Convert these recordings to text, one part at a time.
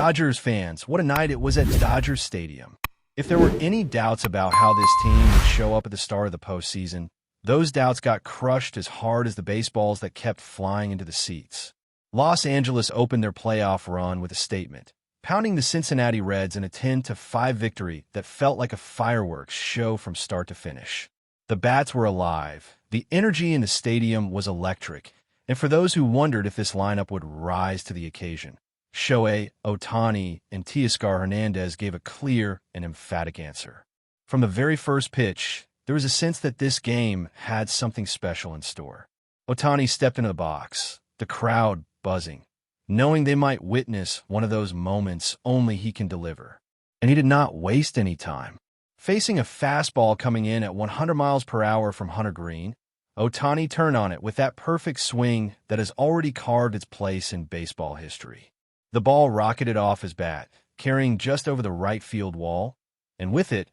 Dodgers fans, what a night it was at Dodgers Stadium. If there were any doubts about how this team would show up at the start of the postseason, those doubts got crushed as hard as the baseballs that kept flying into the seats. Los Angeles opened their playoff run with a statement, pounding the Cincinnati Reds in a 10-5 victory that felt like a fireworks show from start to finish. The bats were alive, the energy in the stadium was electric, and for those who wondered if this lineup would rise to the occasion, Shohei, Ohtani, and Teoscar Hernandez gave a clear and emphatic answer. From the very first pitch, there was a sense that this game had something special in store. Ohtani stepped into the box, the crowd buzzing, knowing they might witness one of those moments only he can deliver. And he did not waste any time. Facing a fastball coming in at 100 miles per hour from Hunter Green, Ohtani turned on it with that perfect swing that has already carved its place in baseball history. The ball rocketed off his bat, carrying just over the right field wall, and with it,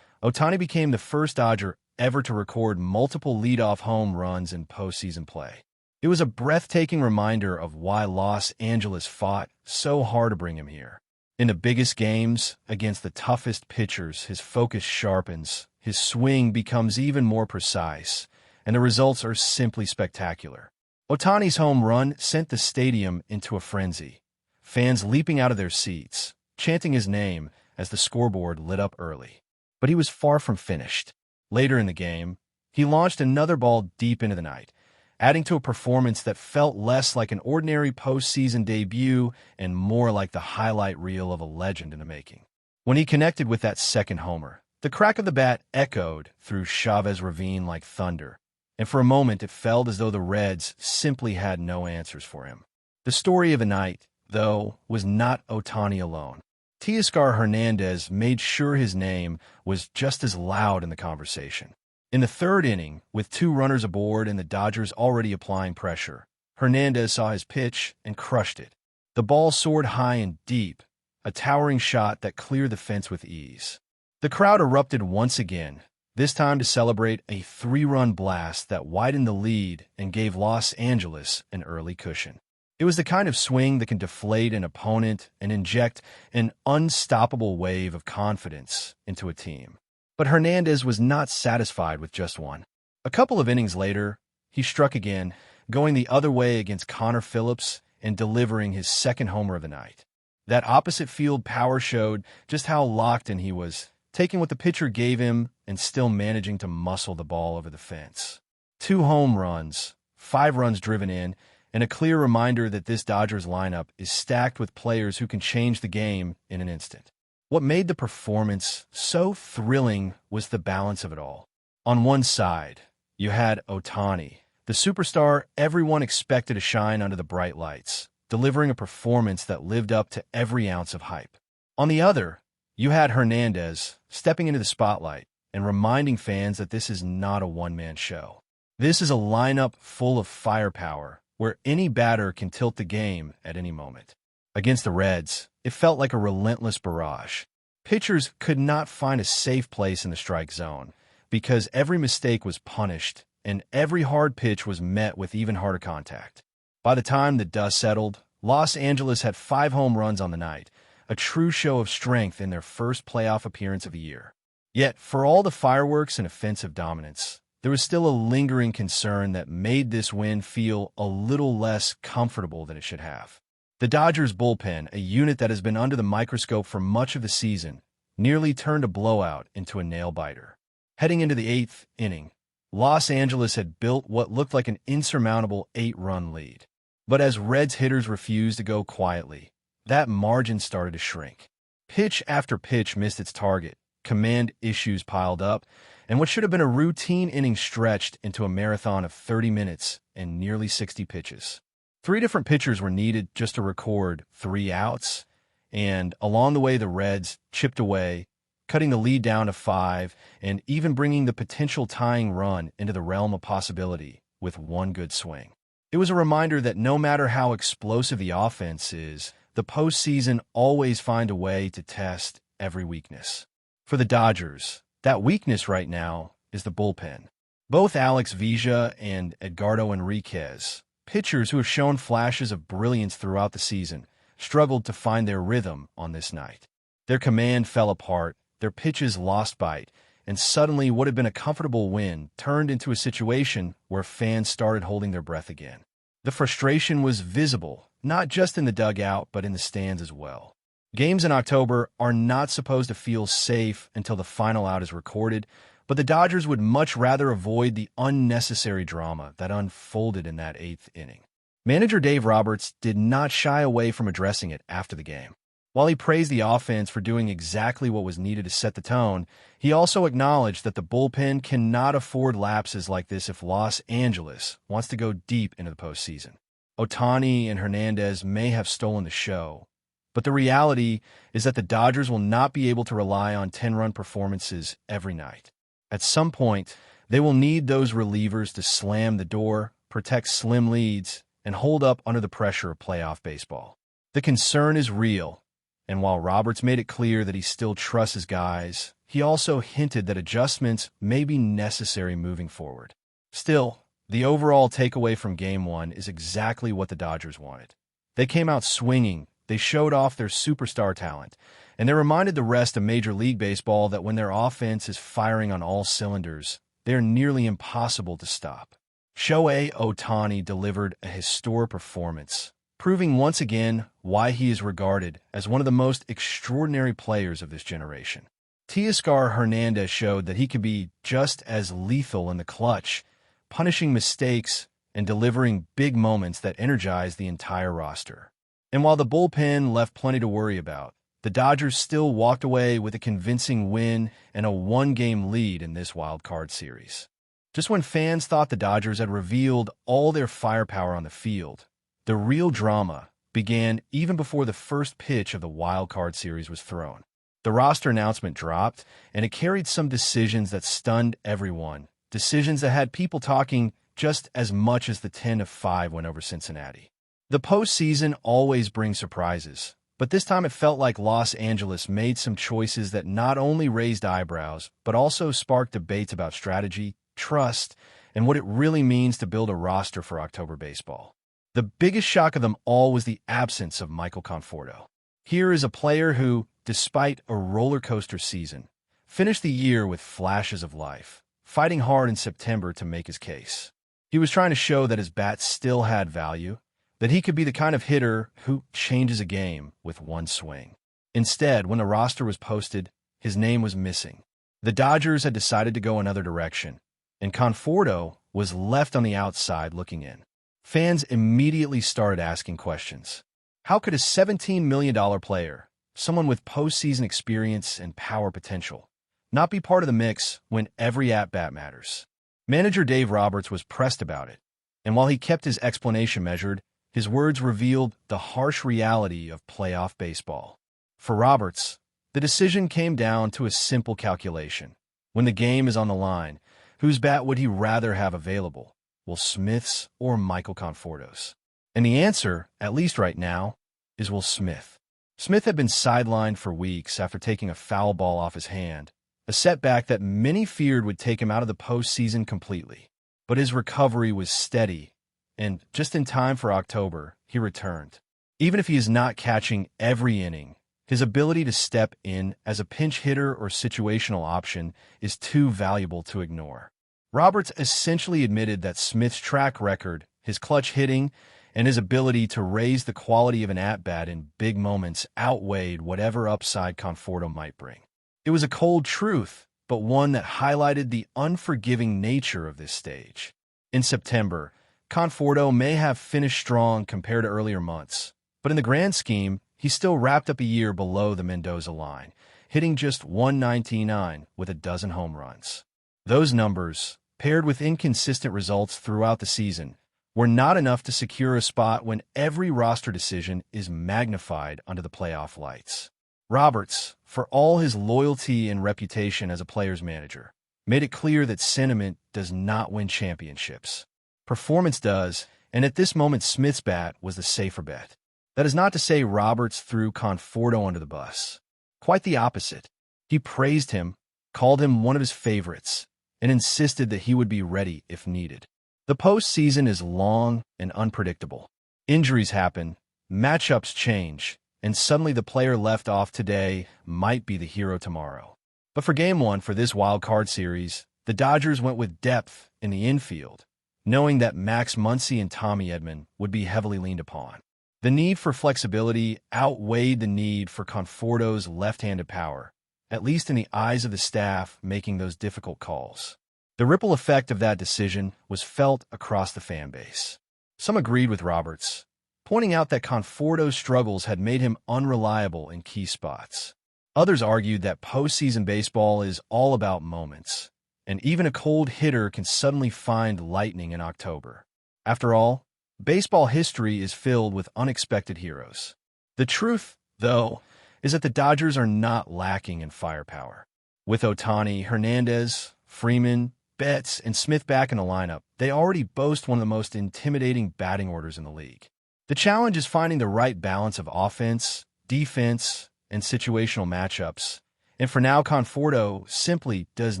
Ohtani became the first Dodger ever to record multiple leadoff home runs in postseason play. It was a breathtaking reminder of why Los Angeles fought so hard to bring him here. In the biggest games, against the toughest pitchers, his focus sharpens, his swing becomes even more precise, and the results are simply spectacular. Ohtani's home run sent the stadium into a frenzy, fans leaping out of their seats, chanting his name as the scoreboard lit up early. But he was far from finished. Later in the game, he launched another ball deep into the night, adding to a performance that felt less like an ordinary postseason debut and more like the highlight reel of a legend in the making. When he connected with that second homer, the crack of the bat echoed through Chavez Ravine like thunder, and for a moment it felt as though the Reds simply had no answers for him. The story of the night, though, was not Ohtani alone. Teoscar Hernandez made sure his name was just as loud in the conversation. In the third inning, with 2 runners aboard and the Dodgers already applying pressure, Hernandez saw his pitch and crushed it. The ball soared high and deep, a towering shot that cleared the fence with ease. The crowd erupted once again, this time to celebrate a 3-run blast that widened the lead and gave Los Angeles an early cushion. It was the kind of swing that can deflate an opponent and inject an unstoppable wave of confidence into a team. But Hernandez was not satisfied with just one. A couple of innings later, he struck again, going the other way against Connor Phillips and delivering his second homer of the night. That opposite field power showed just how locked in he was, taking what the pitcher gave him and still managing to muscle the ball over the fence. 2 home runs, 5 runs driven in, and a clear reminder that this Dodgers lineup is stacked with players who can change the game in an instant. What made the performance so thrilling was the balance of it all. On one side, you had Ohtani, the superstar everyone expected to shine under the bright lights, delivering a performance that lived up to every ounce of hype. On the other, you had Hernandez stepping into the spotlight and reminding fans that this is not a one-man show. This is a lineup full of firepower, where any batter can tilt the game at any moment. Against the Reds, it felt like a relentless barrage. Pitchers could not find a safe place in the strike zone because every mistake was punished and every hard pitch was met with even harder contact. By the time the dust settled, Los Angeles had 5 home runs on the night, a true show of strength in their first playoff appearance of the year. Yet, for all the fireworks and offensive dominance, there was still a lingering concern that made this win feel a little less comfortable than it should have. The Dodgers bullpen, a unit that has been under the microscope for much of the season, nearly turned a blowout into a nail-biter. Heading into the 8th inning, Los Angeles had built what looked like an insurmountable 8-run lead. But as Reds hitters refused to go quietly, that margin started to shrink. Pitch after pitch missed its target, command issues piled up, and what should have been a routine inning stretched into a marathon of 30 minutes and nearly 60 pitches. 3 different pitchers were needed just to record 3 outs, and along the way the Reds chipped away, cutting the lead down to 5 and even bringing the potential tying run into the realm of possibility with 1 good swing. It was a reminder that no matter how explosive the offense is, the postseason always finds a way to test every weakness. For the Dodgers, that weakness right now is the bullpen. Both Alex Vesia and Edgardo Enriquez, pitchers who have shown flashes of brilliance throughout the season, struggled to find their rhythm on this night. Their command fell apart, their pitches lost bite, and suddenly what had been a comfortable win turned into a situation where fans started holding their breath again. The frustration was visible, not just in the dugout, but in the stands as well. Games in October are not supposed to feel safe until the final out is recorded, but the Dodgers would much rather avoid the unnecessary drama that unfolded in that eighth inning. Manager Dave Roberts did not shy away from addressing it after the game. While he praised the offense for doing exactly what was needed to set the tone, he also acknowledged that the bullpen cannot afford lapses like this if Los Angeles wants to go deep into the postseason. Ohtani and Hernandez may have stolen the show, but the reality is that the Dodgers will not be able to rely on 10-run performances every night. At some point, they will need those relievers to slam the door, protect slim leads, and hold up under the pressure of playoff baseball. The concern is real, and while Roberts made it clear that he still trusts his guys, he also hinted that adjustments may be necessary moving forward. Still, the overall takeaway from Game 1 is exactly what the Dodgers wanted. They came out swinging, they showed off their superstar talent, and they reminded the rest of Major League Baseball that when their offense is firing on all cylinders, they are nearly impossible to stop. Shohei Ohtani delivered a historic performance, proving once again why he is regarded as one of the most extraordinary players of this generation. Teoscar Hernandez showed that he could be just as lethal in the clutch, punishing mistakes and delivering big moments that energize the entire roster. And while the bullpen left plenty to worry about, the Dodgers still walked away with a convincing win and a one-game lead in this wild card series. Just when fans thought the Dodgers had revealed all their firepower on the field, the real drama began even before the first pitch of the wild card series was thrown. The roster announcement dropped, and it carried some decisions that stunned everyone, decisions that had people talking just as much as the 10-5 win over Cincinnati. The postseason always brings surprises, but this time it felt like Los Angeles made some choices that not only raised eyebrows, but also sparked debates about strategy, trust, and what it really means to build a roster for October baseball. The biggest shock of them all was the absence of Michael Conforto. Here is a player who, despite a roller coaster season, finished the year with flashes of life, fighting hard in September to make his case. He was trying to show that his bat still had value, that he could be the kind of hitter who changes a game with one swing. Instead, when the roster was posted, his name was missing. The Dodgers had decided to go another direction, and Conforto was left on the outside looking in. Fans immediately started asking questions. How could a $17 million player, someone with postseason experience and power potential, not be part of the mix when every at-bat matters? Manager Dave Roberts was pressed about it, and while he kept his explanation measured, his words revealed the harsh reality of playoff baseball. For Roberts, the decision came down to a simple calculation. When the game is on the line, whose bat would he rather have available? Will Smith's or Michael Conforto's? And the answer, at least right now, is Will Smith. Smith had been sidelined for weeks after taking a foul ball off his hand, a setback that many feared would take him out of the postseason completely. But his recovery was steady, and just in time for October, he returned. Even if he is not catching every inning, his ability to step in as a pinch hitter or situational option is too valuable to ignore. Roberts essentially admitted that Smith's track record, his clutch hitting, and his ability to raise the quality of an at-bat in big moments outweighed whatever upside Conforto might bring. It was a cold truth, but one that highlighted the unforgiving nature of this stage. In September, Conforto may have finished strong compared to earlier months, but in the grand scheme, he still wrapped up a year below the Mendoza line, hitting just .199 with a dozen home runs. Those numbers, paired with inconsistent results throughout the season, were not enough to secure a spot when every roster decision is magnified under the playoff lights. Roberts, for all his loyalty and reputation as a player's manager, made it clear that sentiment does not win championships. Performance does, and at this moment Smith's bat was the safer bet. That is not to say Roberts threw Conforto under the bus. Quite the opposite. He praised him, called him one of his favorites, and insisted that he would be ready if needed. The postseason is long and unpredictable. Injuries happen, matchups change, and suddenly the player left off today might be the hero tomorrow. But for Game 1 for this wild card series, the Dodgers went with depth in the infield, knowing that Max Muncy and Tommy Edman would be heavily leaned upon. The need for flexibility outweighed the need for Conforto's left-handed power, at least in the eyes of the staff making those difficult calls. The ripple effect of that decision was felt across the fan base. Some agreed with Roberts, pointing out that Conforto's struggles had made him unreliable in key spots. Others argued that postseason baseball is all about moments, and even a cold hitter can suddenly find lightning in October. After all, baseball history is filled with unexpected heroes. The truth, though, is that the Dodgers are not lacking in firepower. With Ohtani, Hernandez, Freeman, Betts, and Smith back in the lineup, they already boast one of the most intimidating batting orders in the league. The challenge is finding the right balance of offense, defense, and situational matchups, and for now, Conforto simply does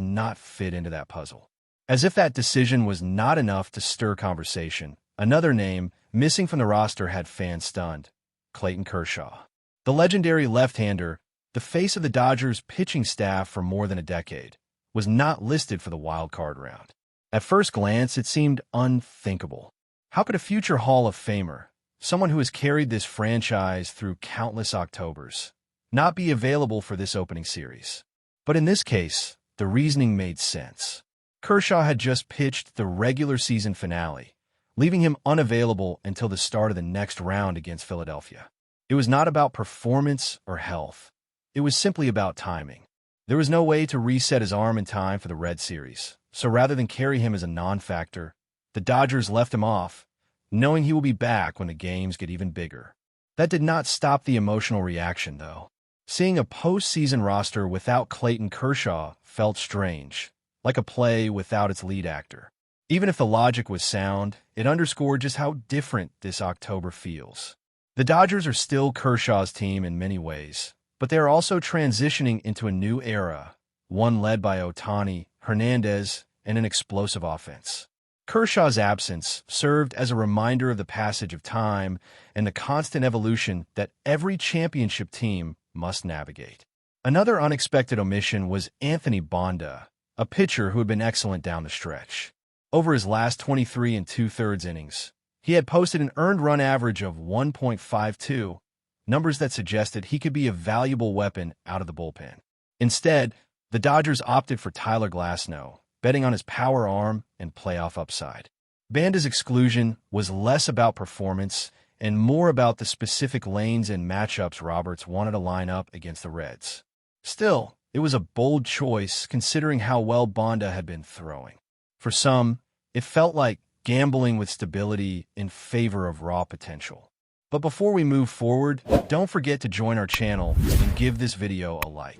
not fit into that puzzle. As if that decision was not enough to stir conversation, another name missing from the roster had fans stunned: Clayton Kershaw. The legendary left-hander, the face of the Dodgers pitching staff for more than a decade, was not listed for the wild card round. At first glance, it seemed unthinkable. How could a future Hall of Famer, someone who has carried this franchise through countless Octobers, not be available for this opening series? But in this case, the reasoning made sense. Kershaw had just pitched the regular season finale, leaving him unavailable until the start of the next round against Philadelphia. It was not about performance or health. It was simply about timing. There was no way to reset his arm in time for the Red Series, so rather than carry him as a non-factor, the Dodgers left him off, knowing he will be back when the games get even bigger. That did not stop the emotional reaction, though. Seeing a postseason roster without Clayton Kershaw felt strange, like a play without its lead actor. Even if the logic was sound, it underscored just how different this October feels. The Dodgers are still Kershaw's team in many ways, but they are also transitioning into a new era, one led by Ohtani, Hernandez, and an explosive offense. Kershaw's absence served as a reminder of the passage of time and the constant evolution that every championship team must navigate. Another unexpected omission was Anthony Bonda, a pitcher who had been excellent down the stretch. Over his last 23 2/3 innings, he had posted an earned run average of 1.52, numbers that suggested he could be a valuable weapon out of the bullpen. Instead, the Dodgers opted for Tyler Glasnow, betting on his power arm and playoff upside. Banda's exclusion was less about performance and more about the specific lanes and matchups Roberts wanted to line up against the Reds. Still, it was a bold choice considering how well Bonda had been throwing. For some, it felt like gambling with stability in favor of raw potential. But before we move forward, don't forget to join our channel and give this video a like.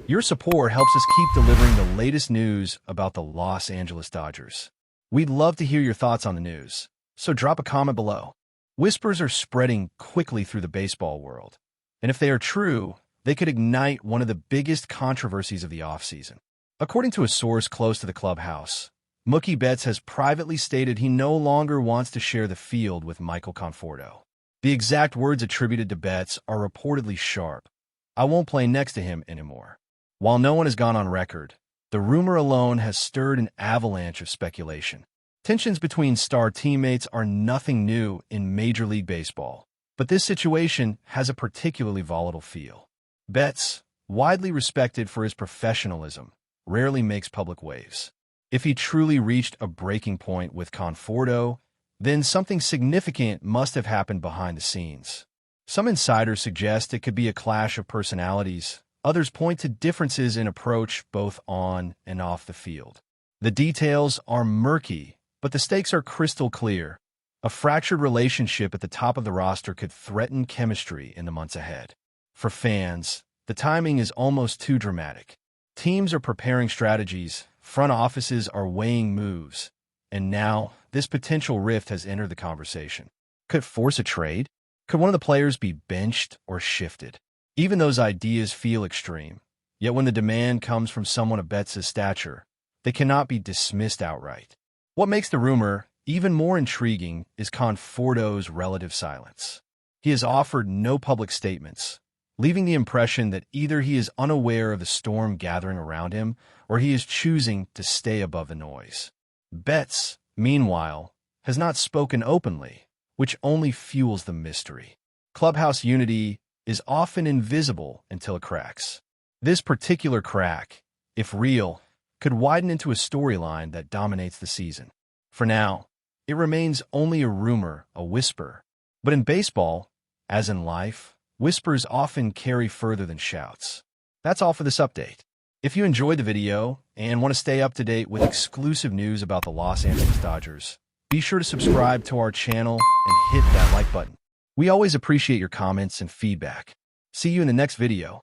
Your support helps us keep delivering the latest news about the Los Angeles Dodgers. We'd love to hear your thoughts on the news, so drop a comment below. Whispers are spreading quickly through the baseball world, and if they are true, they could ignite one of the biggest controversies of the offseason. According to a source close to the clubhouse, MOOKIE BETTS has privately stated he no longer wants to share the field with Michael Conforto. The exact words attributed to Betts are reportedly sharp: "I won't play next to him anymore." While no one has gone on record, the rumor alone has stirred an avalanche of speculation. Tensions between star teammates are nothing new in Major League Baseball, but this situation has a particularly volatile feel. Betts, widely respected for his professionalism, rarely makes public waves. If he truly reached a breaking point with Conforto, then something significant must have happened behind the scenes. Some insiders suggest it could be a clash of personalities. Others point to differences in approach both on and off the field. The details are murky, but the stakes are crystal clear. A fractured relationship at the top of the roster could threaten chemistry in the months ahead. For fans, the timing is almost too dramatic. Teams are preparing strategies, front offices are weighing moves, and now this potential rift has entered the conversation. Could it force a trade? Could one of the players be benched or shifted? Even those ideas feel extreme, yet when the demand comes from someone of Betts' stature, they cannot be dismissed outright. What makes the rumor even more intriguing is Conforto's relative silence. He has offered no public statements, leaving the impression that either he is unaware of the storm gathering around him or he is choosing to stay above the noise. Betts, meanwhile, has not spoken openly, which only fuels the mystery. Clubhouse unity is often invisible until it cracks. This particular crack, if real, could widen into a storyline that dominates the season. For now, it remains only a rumor, a whisper. But in baseball, as in life, whispers often carry further than shouts. That's all for this update. If you enjoyed the video and want to stay up to date with exclusive news about the Los Angeles Dodgers, be sure to subscribe to our channel and hit that like button. We always appreciate your comments and feedback. See you in the next video.